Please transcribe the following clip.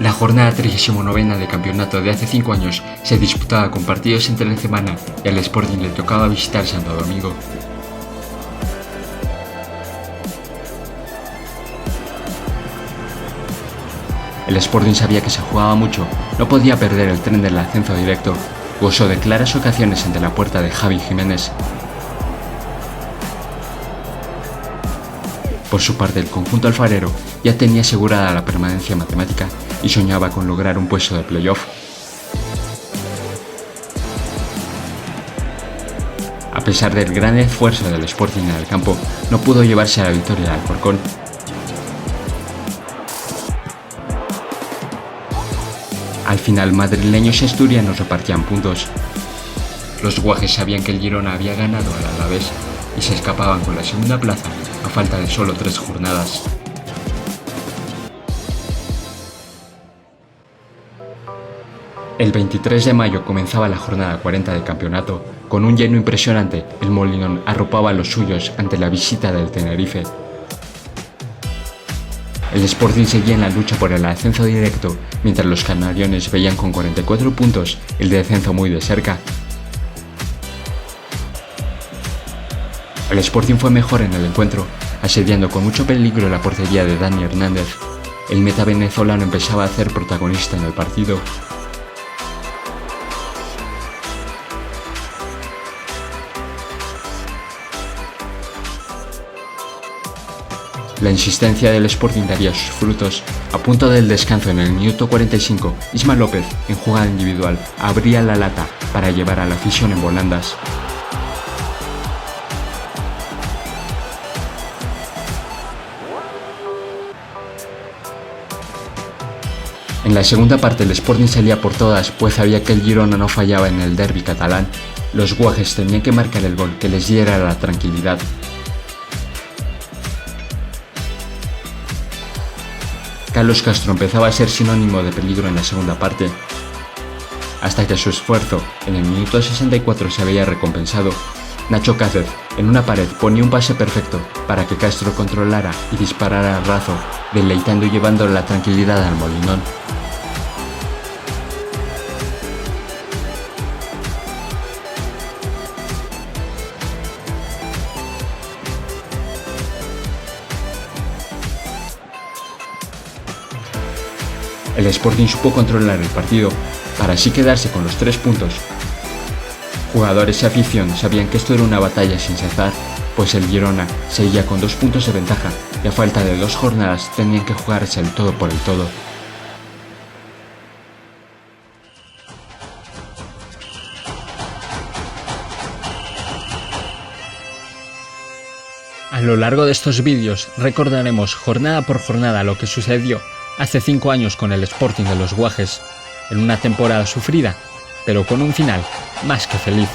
La jornada 39ª de campeonato de hace 5 años se disputaba con partidos entre semana y al Sporting le tocaba visitar Santo Domingo. El Sporting sabía que se jugaba mucho, no podía perder el tren del ascenso directo, gozó de claras ocasiones ante la puerta de Javi Jiménez. Por su parte, el conjunto alfarero ya tenía asegurada la permanencia matemática y soñaba con lograr un puesto de playoff. A pesar del gran esfuerzo del Sporting en el campo, no pudo llevarse a la victoria de Alcorcón. Al final, madrileños y asturianos repartían puntos. Los guajes sabían que el Girona había ganado al Alavés y se escapaban con la segunda plaza a falta de solo 3 jornadas. El 23 de mayo comenzaba la jornada 40 del campeonato. Con un lleno impresionante, el Molinón arropaba a los suyos ante la visita del Tenerife. El Sporting seguía en la lucha por el ascenso directo, mientras los canariones veían con 44 puntos el descenso muy de cerca. El Sporting fue mejor en el encuentro, asediando con mucho peligro la portería de Dani Hernández. El meta venezolano empezaba a ser protagonista en el partido. La insistencia del Sporting daría sus frutos. A punto del descanso en el minuto 45, Isma López, en jugada individual, abría la lata para llevar a la afición en volandas. En la segunda parte el Sporting salía por todas, pues sabía que el Girona no fallaba en el derbi catalán. Los guajes tenían que marcar el gol que les diera la tranquilidad. Carlos Castro empezaba a ser sinónimo de peligro en la segunda parte, hasta que su esfuerzo en el minuto 64 se veía recompensado. Nacho Cáceres, en una pared, ponía un pase perfecto para que Castro controlara y disparara al raso, deleitando y llevando la tranquilidad al Molinón. El Sporting supo controlar el partido, para así quedarse con los 3 puntos. Jugadores y afición sabían que esto era una batalla sin cesar, pues el Girona seguía con 2 puntos de ventaja y a falta de 2 jornadas tenían que jugarse el todo por el todo. A lo largo de estos vídeos recordaremos jornada por jornada lo que sucedió hace 5 años con el Sporting de los Guajes, en una temporada sufrida, pero con un final más que feliz.